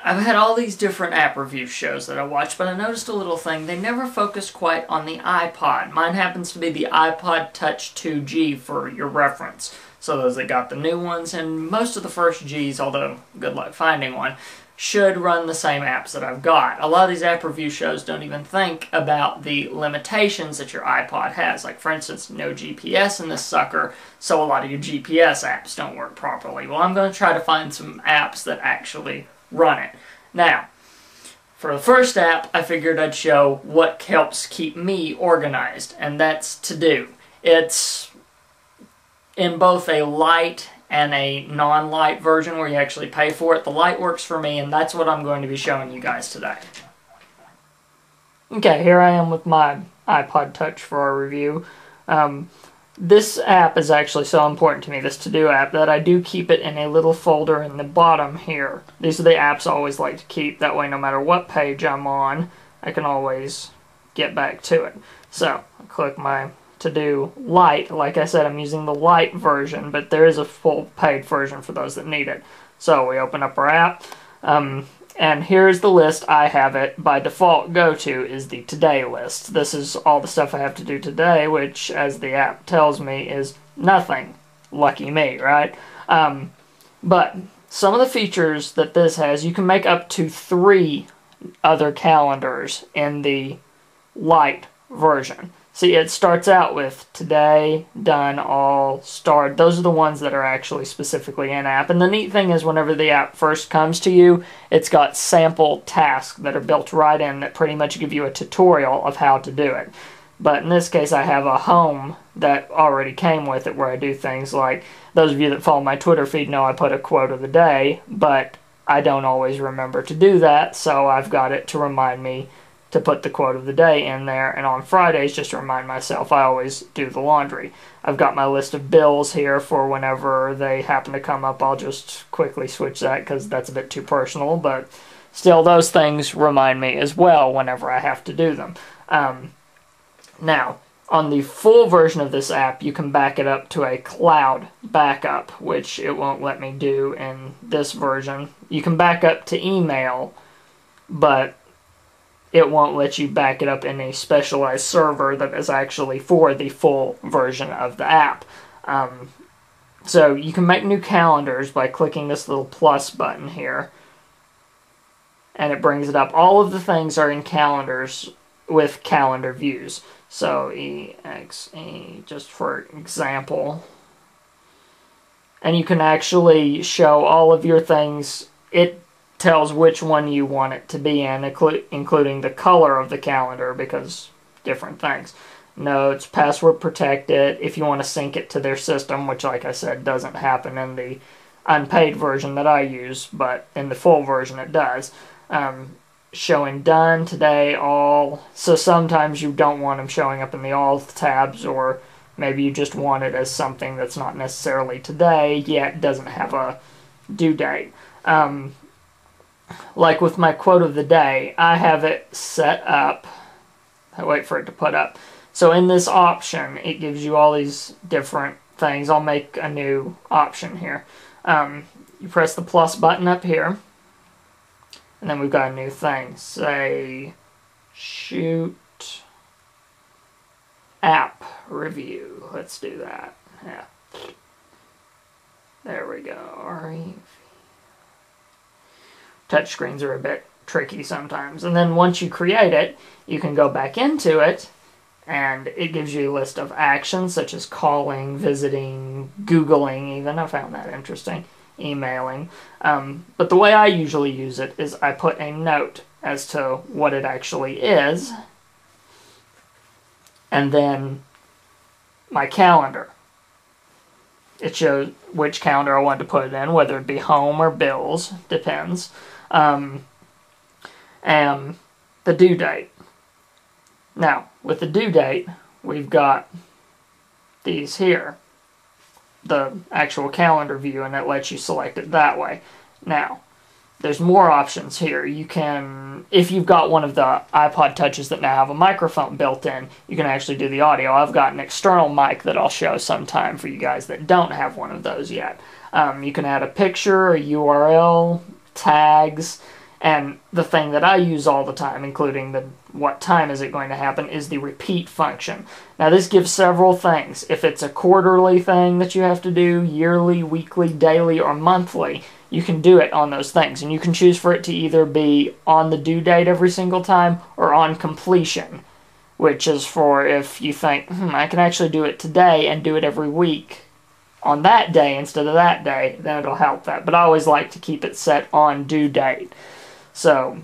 I've had all these different app review shows that I watch, but I noticed a little thing. They never focus quite on the iPod. Mine happens to be the iPod Touch 2G for your reference. So those that got the new ones, and most of the first Gs, although good luck finding one, should run the same apps that I've got. A lot of these app review shows don't even think about the limitations that your iPod has. Like, for instance, no GPS in this sucker, so a lot of your GPS apps don't work properly. Well, I'm going to try to find some apps that actually run it. Now, for the first app, I figured I'd show what helps keep me organized, and that's To Do. It's in both a light and a non-light version where you actually pay for it. The light works for me, and that's what I'm going to be showing you guys today. Okay, here I am with my iPod Touch for our review. This app is actually so important to me, this To Do app, that I do keep it in a little folder in the bottom here. These are the apps I always like to keep. That way, no matter what page I'm on, I can always get back to it. So, I click my To Do Lite. Like I said, I'm using the light version, but there is a full paid version for those that need it. So, we open up our app. And here's the list I have it by default go to is the today list. This is all the stuff I have to do today, which, as the app tells me, is nothing. Lucky me, right? But some of the features that this has, you can make up to 3 other calendars in the light version. See, it starts out with today, done, all, start. Those are the ones that are actually specifically in-app. And the neat thing is whenever the app first comes to you, it's got sample tasks that are built right in that pretty much give you a tutorial of how to do it. But in this case, I have a home that already came with it where I do things like, those of you that follow my Twitter feed know I put a quote of the day, but I don't always remember to do that, so I've got it to remind me to put the quote of the day in there, and on Fridays, just to remind myself, I always do the laundry. I've got my list of bills here for whenever they happen to come up. I'll just quickly switch that because that's a bit too personal, but still those things remind me as well whenever I have to do them. Now, on the full version of this app, you can back it up to a cloud backup, which it won't let me do in this version. You can back up to email, but it won't let you back it up in a specialized server that is actually for the full version of the app. So you can make new calendars by clicking this little plus button here, and it brings it up. All of the things are in calendars with calendar views. So EXE, just for example. And you can actually show all of your things. It tells which one you want it to be in, including the color of the calendar, because different things. Notes, password protected, if you want to sync it to their system, which, like I said, doesn't happen in the unpaid version that I use, but in the full version it does. Showing done, today, all. So sometimes you don't want them showing up in the all tabs, or maybe you just want it as something that's not necessarily today, yet doesn't have a due date. Like with my quote of the day, I have it set up. I wait for it to put up. So in this option, it gives you all these different things. I'll make a new option here. You press the plus button up here, and then we've got a new thing. Say, shoot app review. Let's do that. Yeah. There we go. Touchscreens are a bit tricky sometimes. And then once you create it, you can go back into it, and it gives you a list of actions such as calling, visiting, Googling even. I found that interesting. Emailing. But the way I usually use it is I put a note as to what it actually is, and then my calendar. It shows which calendar I want to put it in, whether it be home or bills, depends. And the due date. Now, with the due date, we've got these here, the actual calendar view, and it lets you select it that way. Now, there's more options here. You can, if you've got one of the iPod Touches that now have a microphone built in, you can actually do the audio. I've got an external mic that I'll show sometime for you guys that don't have one of those yet. You can add a picture, a URL, tags. And the thing that I use all the time, including the what time is it going to happen, is the repeat function. Now this gives several things. If it's a quarterly thing that you have to do, yearly, weekly, daily, or monthly, you can do it on those things. And you can choose for it to either be on the due date every single time or on completion, which is for if you think, I can actually do it today and do it every week on that day instead of that day, then it'll help that. But I always like to keep it set on due date. So,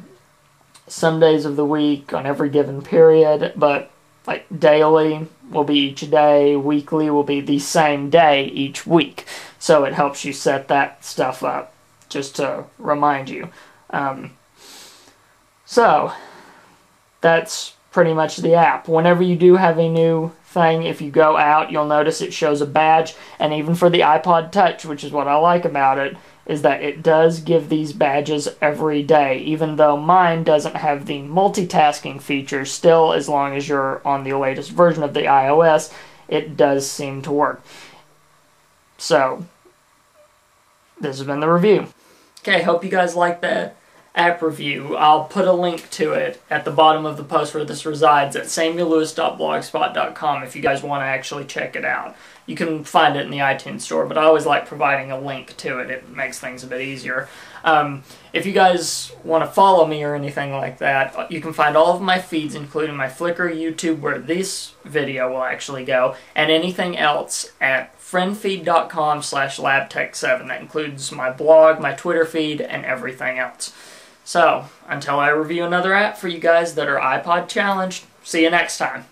some days of the week on every given period, but like daily will be each day, weekly will be the same day each week. So it helps you set that stuff up, just to remind you. So, that's pretty much the app. Whenever you do have a new thing, if you go out, you'll notice it shows a badge, and even for the iPod Touch, which is what I like about it, is that it does give these badges every day, even though mine doesn't have the multitasking feature. Still, as long as you're on the latest version of the iOS, it does seem to work. So, this has been the review. Okay, hope you guys liked that app review. I'll put a link to it at the bottom of the post where this resides at samuellewis.blogspot.com if you guys want to actually check it out. You can find it in the iTunes store, but I always like providing a link to it. It makes things a bit easier. If you guys want to follow me or anything like that, you can find all of my feeds, including my Flickr, YouTube, where this video will actually go, and anything else at friendfeed.com/labtech7. That includes my blog, my Twitter feed, and everything else. So, until I review another app for you guys that are iPod challenged, see you next time.